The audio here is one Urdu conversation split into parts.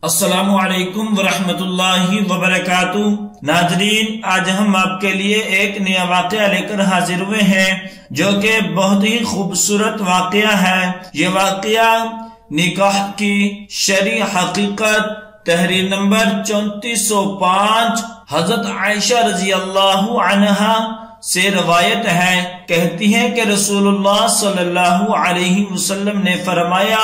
السلام علیکم ورحمۃ اللہ وبرکاتہ۔ ناظرین، آج ہم آپ کے لیے ایک نیا واقعہ لے کر حاضر ہوئے ہیں جو کہ بہت ہی خوبصورت واقعہ ہے۔ یہ واقعہ نکاح کی شرعی حقیقت تحریر نمبر 3405 حضرت عائشہ رضی اللہ عنہا سے روایت ہے۔ کہتی ہے کہ رسول اللہ صلی اللہ علیہ وسلم نے فرمایا،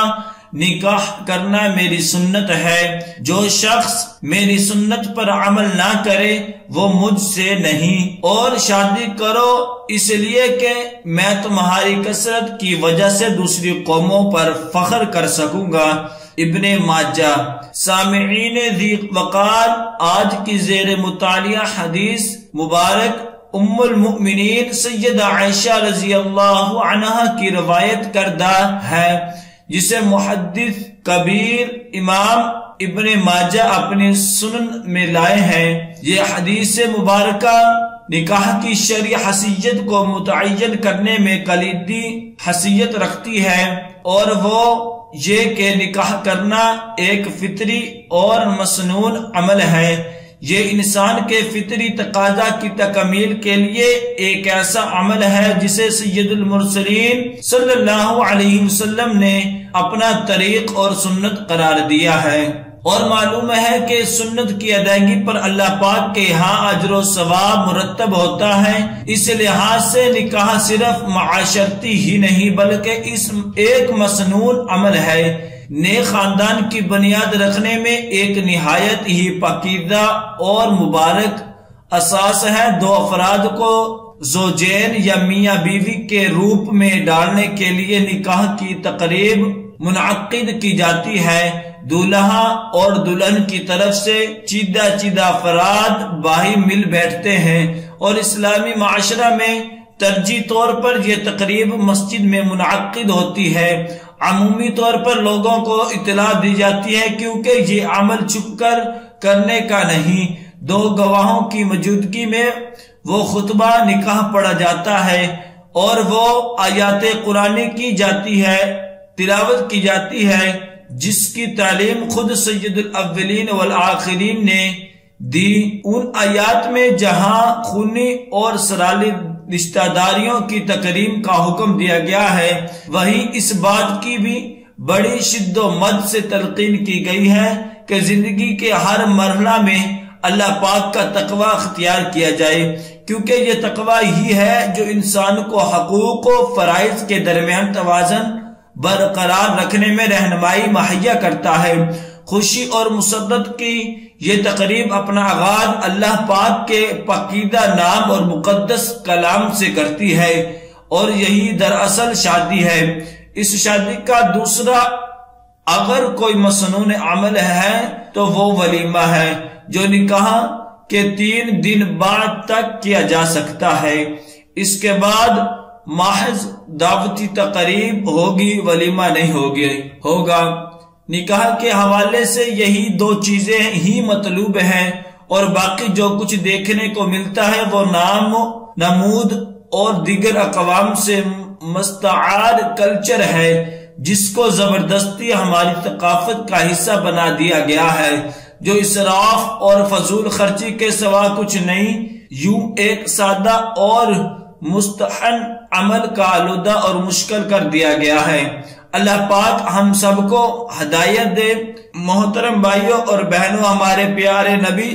نکاح کرنا میری سنت ہے، جو شخص میری سنت پر عمل نہ کرے وہ مجھ سے نہیں، اور شادی کرو اس لیے کہ میں تمہاری کثرت کی وجہ سے دوسری قوموں پر فخر کر سکوں گا۔ ابن ماجہ۔ سامعین ذی وقار، آج کی زیر مطالعہ حدیث مبارک ام المؤمنین سیدہ عائشہ رضی اللہ عنہا کی روایت کردہ ہے، جسے محدث کبیر امام ابن ماجہ اپنی سنن میں لائے ہیں۔ یہ حدیث مبارکہ نکاح کی شرعی حیثیت کو متعین کرنے میں کلیدی حیثیت رکھتی ہے، اور وہ یہ کہ نکاح کرنا ایک فطری اور مسنون عمل ہے۔ یہ انسان کے فطری تقاضا کی تکمیل کے لیے ایک ایسا عمل ہے جسے سید المرسلین صلی اللہ علیہ وسلم نے اپنا طریق اور سنت قرار دیا ہے، اور معلوم ہے کہ سنت کی ادائیگی پر اللہ پاک کے ہاں اجر و ثواب مرتب ہوتا ہے۔ اس لحاظ سے نکاح صرف معاشرتی ہی نہیں بلکہ اس ایک مسنون عمل ہے۔ نیک خاندان کی بنیاد رکھنے میں ایک نہایت ہی پاکیزہ اور مبارک اساس ہے۔ دو افراد کو زوجین یا میاں بیوی کے روپ میں ڈالنے کے لیے نکاح کی تقریب منعقد کی جاتی ہے۔ دولہا اور دلہن کی طرف سے چیدہ افراد باہی مل بیٹھتے ہیں، اور اسلامی معاشرہ میں ترجیحی طور پر یہ تقریب مسجد میں منعقد ہوتی ہے۔ عمومی طور پر لوگوں کو اطلاع دی جاتی ہے، کیونکہ یہ عمل چھپ کر کرنے کا نہیں۔ دو گواہوں کی موجودگی میں وہ خطبہ نکاح پڑھا جاتا ہے، اور وہ آیات قرآن کی جاتی ہے، تلاوت کی جاتی ہے، جس کی تعلیم خود سید الاولین والآخرین نے دی۔ ان آیات میں جہاں خونی اور سرالی رشتہ داریوں کی تقریم کا حکم دیا گیا ہے، وہیں اس بات کی بھی بڑی شد و مد سے تلقین کی گئی ہے کہ زندگی کے ہر مرحلہ میں اللہ پاک کا تقوی اختیار کیا جائے، کیونکہ یہ تقوی ہی ہے جو انسان کو حقوق و فرائض کے درمیان توازن برقرار رکھنے میں رہنمائی مہیا کرتا ہے۔ خوشی اور مسرت کی یہ تقریب اپنا آغاز اللہ پاک کے پاکیزہ نام اور مقدس کلام سے کرتی ہے، اور یہی دراصل شادی ہے۔ اس شادی کا دوسرا اگر کوئی مسنون عمل ہے تو وہ ولیمہ ہے، جو نکاح کے 3 دن بعد تک کیا جا سکتا ہے۔ اس کے بعد محض دعوتی تقریب ہوگی، ولیمہ نہیں ہوگا۔ نکاح کے حوالے سے یہی 2 چیزیں ہی مطلوب ہیں، اور باقی جو کچھ دیکھنے کو ملتا ہے وہ نام نمود اور دیگر اقوام سے مستعار کلچر ہے، جس کو زبردستی ہماری ثقافت کا حصہ بنا دیا گیا ہے، جو اسراف اور فضول خرچی کے سوا کچھ نہیں، یوں ایک سادہ اور مستحن عمل کا آلودہ اور مشکل کر دیا گیا ہے۔ اللہ پاک ہم سب کو ہدایت دے۔ محترم بھائیوں اور بہنوں، ہمارے پیارے نبی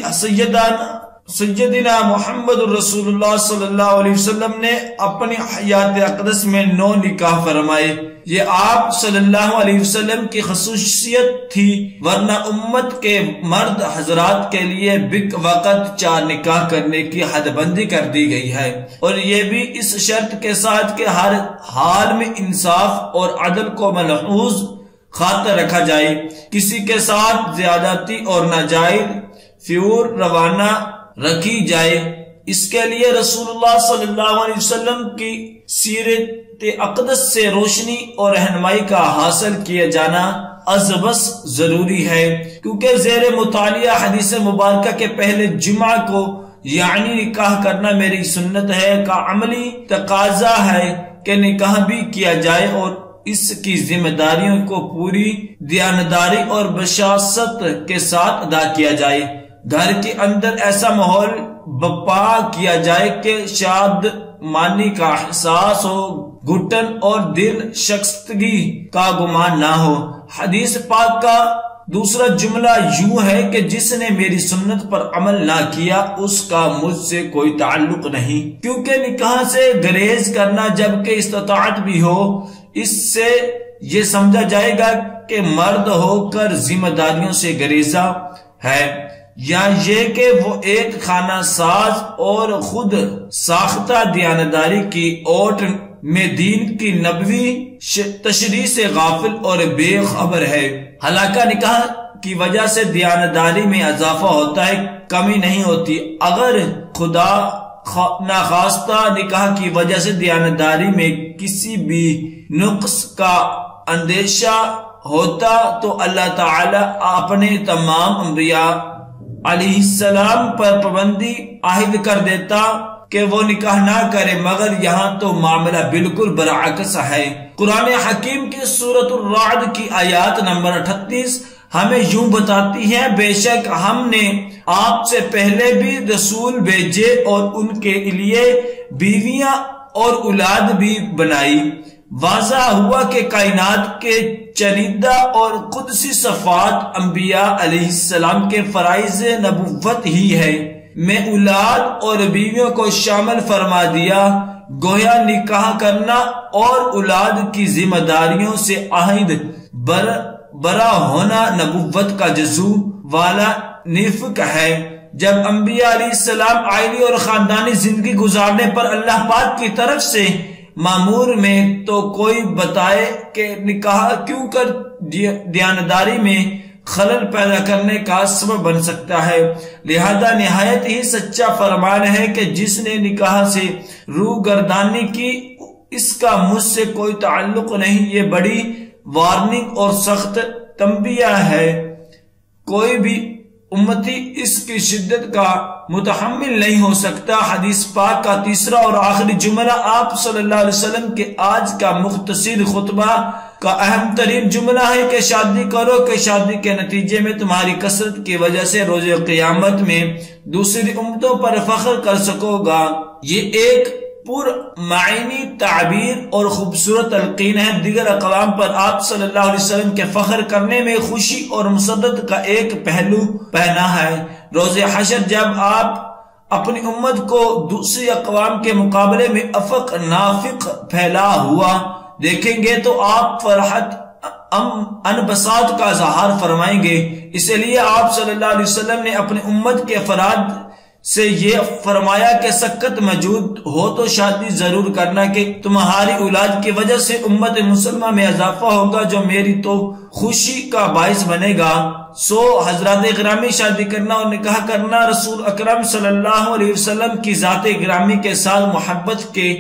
سیدنا محمد رسول اللہ صلی اللہ علیہ وسلم نے اپنی حیات اقدس میں 9 نکاح فرمائے۔ یہ آپ صلی اللہ علیہ وسلم کی خصوصیت تھی، ورنہ امت کے مرد حضرات کے لیے بک وقت 4 نکاح کرنے کی حد بندی کر دی گئی ہے، اور یہ بھی اس شرط کے ساتھ کہ ہر حال میں انصاف اور عدل کو ملحوظ خاطر رکھا جائے، کسی کے ساتھ زیادتی اور ناجائز فیور روانہ رکھی جائے۔ اس کے لیے رسول اللہ صلی اللہ علیہ وسلم کی سیرت اقدس سے روشنی اور رہنمائی کا حاصل کیا جانا از بس ضروری ہے، کیونکہ زیر مطالعہ حدیث مبارکہ کے پہلے جمعہ کو یعنی نکاح کرنا میری سنت ہے کا عملی تقاضا ہے کہ نکاح بھی کیا جائے، اور اس کی ذمہ داریوں کو پوری دیانتداری اور بشاست کے ساتھ ادا کیا جائے۔ گھر کے اندر ایسا ماحول برپا کیا جائے کہ شادمانی کا احساس ہو، گھٹن اور دل شکستگی کا گمان نہ ہو۔ حدیث پاک کا دوسرا جملہ یوں ہے کہ جس نے میری سنت پر عمل نہ کیا اس کا مجھ سے کوئی تعلق نہیں، کیونکہ نکاح سے گریز کرنا جبکہ استطاعت بھی ہو، اس سے یہ سمجھا جائے گا کہ مرد ہو کر ذمہ داریوں سے گریزا ہے، یا یہ کہ وہ ایک خانہ ساز اور خود ساختہ دیانتداری کی اوٹ میں دین کی نبوی تشریح سے غافل اور بے خبر ہے۔ حالانکہ نکاح کی وجہ سے دیانتداری میں اضافہ ہوتا ہے، کمی نہیں ہوتی۔ اگر خدا ناخواستہ نکاح کی وجہ سے دیانتداری میں کسی بھی نقص کا اندیشہ ہوتا تو اللہ تعالی اپنے تمام انبیاء علیہ السلام پر پابندی عائد کر دیتا کہ وہ نکاح نہ کرے، مگر یہاں تو معاملہ بالکل برعکس ہے۔ قرآن حکیم کی سورۃ الرعد کی آیات نمبر 38 ہمیں یوں بتاتی ہے، بے شک ہم نے آپ سے پہلے بھی رسول بھیجے اور ان کے لیے بیویاں اور اولاد بھی بنائی۔ واضح ہوا کہ کائنات کے چنیدہ اور قدسی صفات انبیاء علیہ السلام کے فرائض نبوت ہی ہے، میں اولاد اور بیویوں کو شامل فرما دیا، گویا نکاح کرنا اور اولاد کی ذمہ داریوں سے عہد برا ہونا نبوت کا جزو والا نفق ہے۔ جب انبیاء علیہ السلام عائلی اور خاندانی زندگی گزارنے پر اللہ پاک کی طرف سے مامور میں تو کوئی بتائے کہ نکاح کیوں کر دیانتداری میں خلل پیدا کرنے کا سبب بن سکتا ہے، لہذا نہایت ہی سچا فرمان ہے کہ جس نے نکاح سے روح گردانی کی اس کا مجھ سے کوئی تعلق نہیں۔ یہ بڑی وارننگ اور سخت تنبیہ ہے، کوئی بھی امتی اس کی شدت کا متحمل نہیں ہو سکتا۔ حدیث پاک کا تیسرا اور آخری جملہ آپ صلی اللہ علیہ وسلم کے آج کا مختصر خطبہ کا اہم ترین جملہ ہے کہ شادی کرو کہ شادی کے نتیجے میں تمہاری کثرت کی وجہ سے روز قیامت میں دوسری امتوں پر فخر کر سکو گا۔ یہ ایک پر معنی تعبیر اور خوبصورت تلقین ہے۔ دیگر اقوام پر آپ صلی اللہ علیہ وسلم کے فخر کرنے میں خوشی اور مسرت کا ایک پہلو پہنا ہے۔ روز حشر جب آپ اپنی امت کو دوسری اقوام کے مقابلے میں افق نافق پھیلا ہوا دیکھیں گے تو آپ فرحت انبساط کا اظہار فرمائیں گے۔ اس لیے آپ صلی اللہ علیہ وسلم نے اپنی امت کے افراد سے یہ فرمایا کہ سکت موجود ہو تو شادی ضرور کرنا کہ تمہاری اولاد کی وجہ سے امت مسلمہ میں اضافہ ہوگا جو میری تو خوشی کا باعث بنے گا۔ سو حضرات گرامی، شادی کرنا اور نکاح کرنا رسول اکرم صلی اللہ علیہ وسلم کی ذات گرامی کے ساتھ محبت کے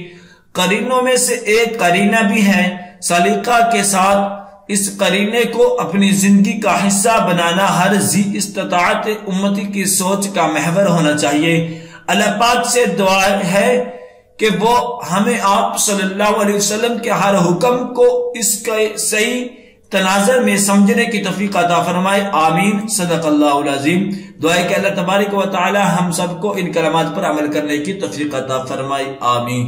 قرینوں میں سے ایک قرینہ بھی ہے۔ سلیقہ کے ساتھ اس قرینے کو اپنی زندگی کا حصہ بنانا ہر ذی استطاعت امتی کی سوچ کا محور ہونا چاہیے۔ اللہ پاک سے دعا ہے کہ وہ ہمیں آپ صلی اللہ علیہ وسلم کے ہر حکم کو اس کے صحیح تناظر میں سمجھنے کی توفیق عطا فرمائے، آمین۔ صدق اللہ العظیم۔ دعا ہے کہ اللہ تبارک و تعالی ہم سب کو ان کلمات پر عمل کرنے کی توفیق عطا فرمائے، آمین۔